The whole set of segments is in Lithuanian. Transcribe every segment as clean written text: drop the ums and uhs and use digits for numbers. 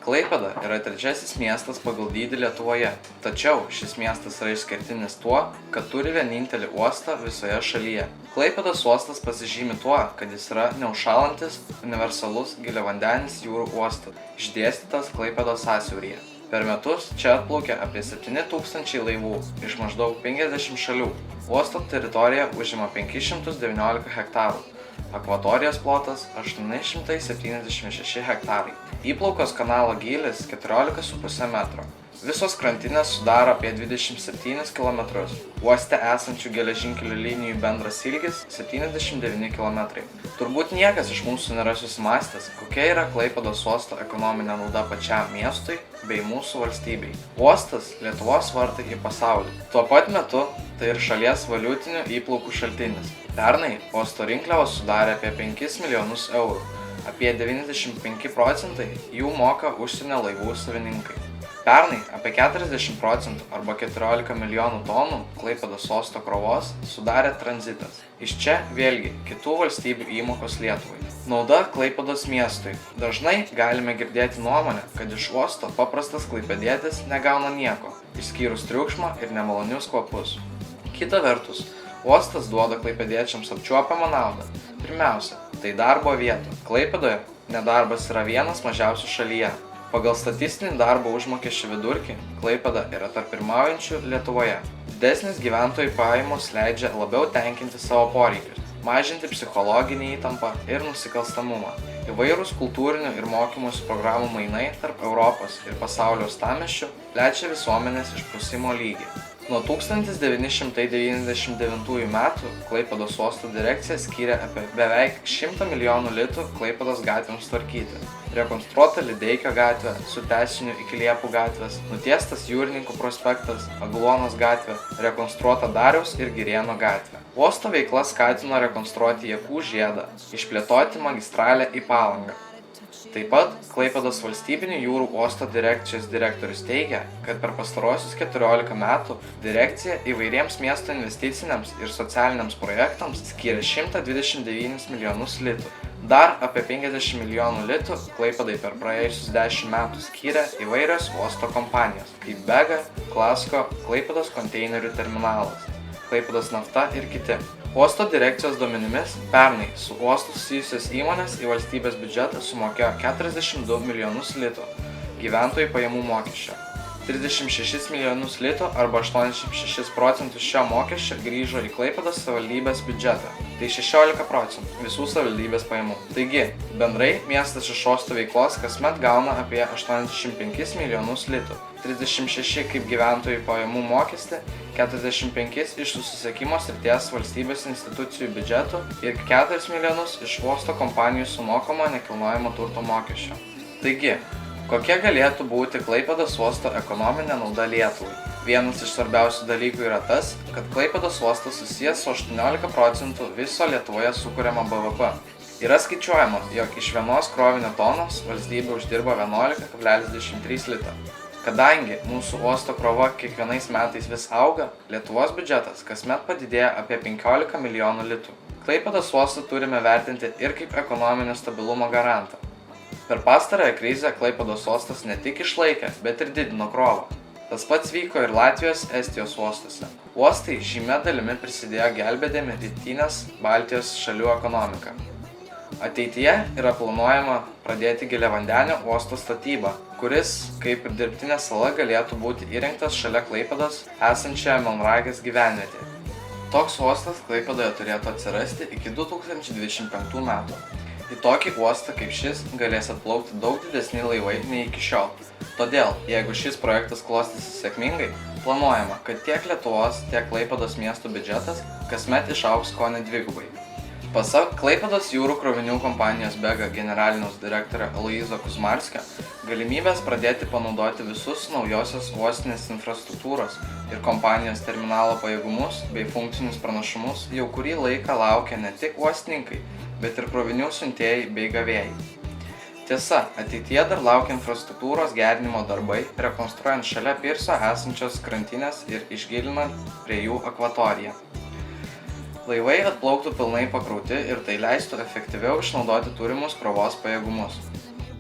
Klaipėda yra trečiasis miestas pagal dydį Lietuvoje, tačiau šis miestas yra išskirtinis tuo, kad turi vienintelį uostą visoje šalyje. Klaipėdos uostas pasižymi tuo, kad jis yra neužšąlantis, universalus giliavandenis jūrų uostas, išdėstytas Klaipėdos sąsiauryje. Per metus čia atplaukia apie 7000 laivų iš maždaug 50 šalių. Uosto teritorija užima 519 hektarų. Akvatorijos plotas 876 hektarai. Įplaukos kanalo gylis 14,5 metro. Visos krantinės sudaro apie 27 km. Uoste esančių geležinkelių linijų bendras ilgis 79 km. Turbūt niekas iš mūsų nėra susimąstęs, kokia yra Klaipėdos uosto ekonominė nauda pačiam miestui bei mūsų valstybei. Uostas – Lietuvos vartai į pasaulį. Tuo pat metu tai ir šalies valiutinių įplaukų šaltinis. Pernai uosto rinkliavos sudarė apie 5 milijonus eurų. Apie 95% jų moka užsienio laivų savininkai. Pernai apie 40% arba 14 milijonų tonų Klaipėdos uosto krovos sudarė tranzitas. Iš čia vėlgi kitų valstybių įmokos Lietuvai. Nauda Klaipėdos miestui. Dažnai galime girdėti nuomonę, kad iš uosto paprastas klaipėdietis negauna nieko, išskyrus triukšmą ir nemalonius kvapus. Kita vertus, uostas duoda klaipėdiečiams apčiuopiamą naudą. Pirmiausia, tai darbo vietų. Klaipėdoje nedarbas yra vienas mažiausių šalyje. Pagal statistinį darbo užmokesčio vidurkį Klaipėda yra tarp pirmaujančių Lietuvoje. Didesnis gyventojų pajamos leidžia labiau tenkinti savo poreikius, mažinti psichologinį įtampą ir nusikalstamumą. Įvairūs kultūrinių ir mokymosi programų mainai tarp Europos ir pasaulio uostamiesčių plečia visuomenės išprusimo lygį. Nuo 1999 metų Klaipėdos uosto direkcija skyrė apie beveik 100 milijonų litų Klaipėdos gatvėms tvarkyti. Rekonstruota Lideikio gatvė su tęsiniu iki Liepų gatvės, nutiestas Jūrininkų prospektas, Agluonos gatvė, rekonstruota Dariaus ir Girėno gatvė. Uosto veikla skatino rekonstruoti Jakų žiedą, išplėtoti magistralę į Palangą. Taip pat Klaipėdos valstybinių jūrų uosto direkcijos direktorius teigia, kad per pastarosius 14 metų direkcija įvairiems miesto investiciniams ir socialiniams projektams skyrė 129 milijonus litų. Dar apie 50 milijonų litų Klaipėdai per praėjusius 10 metų skyrė įvairios uosto kompanijos, kaip Bega, Klasko, Klaipėdos konteinerių terminalas, Klaipėdos nafta ir kiti. Uosto direkcijos duomenimis pernai su uostu susijusios įmonės į valstybės biudžetą sumokėjo 42 milijonus litų gyventojų pajamų mokesčio. 36 milijonus litų arba 86% šio mokesčio grįžo į Klaipėdos savivaldybės biudžetą. Tai 16% visų savivaldybės pajamų. Taigi, bendrai miestas iš uosto veiklos kasmet gauna apie 85 milijonus litų. 36 kaip gyventojų pajamų mokestį, 45 iš susisiekimo srities valstybės institucijų biudžetų ir 4 milijonus iš uosto kompanijų sumokamo nekilnojamo turto mokesčio. Taigi, kokia galėtų būti Klaipėdos uosto ekonominė nauda Lietuvai? Vienas iš svarbiausių dalykų yra tas, kad Klaipėdos uostas susijęs su 18% viso Lietuvoje sukuriamo BVP. Yra skaičiuojama, jog iš vienos krovinio tonos valstybė uždirba 11,23 litro. Kadangi mūsų uosto krova kiekvienais metais vis auga, Lietuvos biudžetas kasmet padidėja apie 15 milijonų litų. Klaipėdos uostą turime vertinti ir kaip ekonominio stabilumo garantą. Per pastarąją krizę Klaipėdos uostas ne tik išlaikė, bet ir didino krovą. Tas pats vyko ir Latvijos, Estijos uostuose. Uostai žymia dalimi prisidėjo gelbėdami rytinės Baltijos šalių ekonomiką. Ateityje yra planuojama pradėti giliavandenio uosto statybą, kuris, kaip ir dirbtinė sala, galėtų būti įrengtas šalia Klaipėdos esančioje Melnragės gyvenvietėje. Toks uostas Klaipėdoje turėtų atsirasti iki 2025 metų. Į tokį uostą kaip šis galės atplaukti daug didesni laivai nei iki šiol. Todėl, jeigu šis projektas klostysis sėkmingai, planuojama, kad tiek Lietuvos, tiek Klaipėdos miestų biudžetas kasmet išaugs kone dvigubai. Pasak Klaipėdos jūrų krovinių kompanijos Bega generaliniaus direktorio Aloyzo Kuzmarskio, galimybės pradėti panaudoti visus naujosios uostinės infrastruktūros ir kompanijos terminalo pajėgumus bei funkcinius pranašumus jau kurį laiką laukia ne tik uostininkai, bet ir krovinių siuntėjai bei gavėjai. Tiesa, ateityje dar laukia infrastruktūros gerinimo darbai, rekonstruojant šalia pirso esančios krantinės ir išgilinant prie jų akvatoriją. Laivai atplauktų pilnai pakrauti ir tai leistų efektyviau išnaudoti turimus krovos pajėgumus.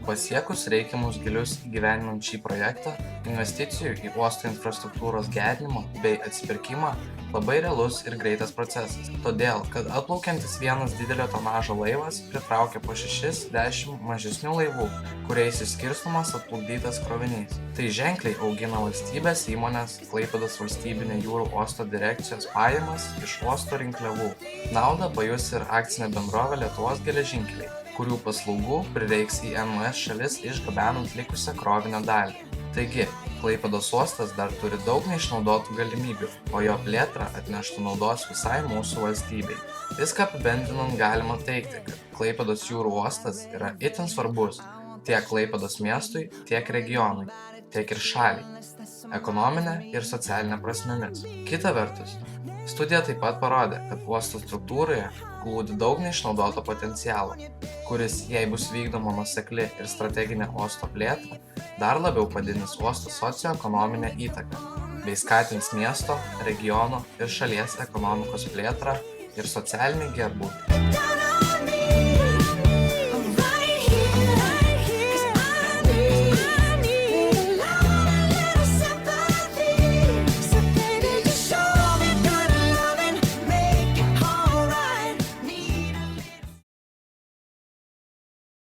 Pasiekus reikiamus gilius įgyvendinant šį projektą, investicijų į uosto infrastruktūros gerinimą bei atsipirkimą labai realus ir greitas procesas, todėl, kad atplaukiantis vienas didelio tonažo laivas pritraukia po 6-10 mažesnių laivų, kuriais išskirstomas atplukdytas krovinys. Tai ženkliai augina valstybės įmonės Klaipėdos valstybinė jūrų uosto direkcijos pajamas iš uosto rinkliavų. Naudą pajus ir akcinė bendrovė Lietuvos geležinkeliai, kurių paslaugų prireiks į NMS šalis išgabenant likusią krovinio dalį. Taigi, Klaipėdos uostas dar turi daug neišnaudotų galimybių, o jo plėtra atneštų naudos visai mūsų valstybei. Viską apibendrinant galima teigti, kad Klaipėdos jūrų uostas yra itin svarbus tiek Klaipėdos miestui, tiek regionui, tiek ir šaliai, ekonominė ir socialinė prasmėmis. Kita vertus, studija taip pat parodė, kad uosto struktūroje glūdi daug neišnaudoto potencialo, kuris, jei bus vykdoma nuosekli ir strateginė uosto plėtra, dar labiau padidins uosto socioekonominę įtaką bei skatins miesto, regiono ir šalies ekonomikos plėtrą ir socialinį gerbūvį.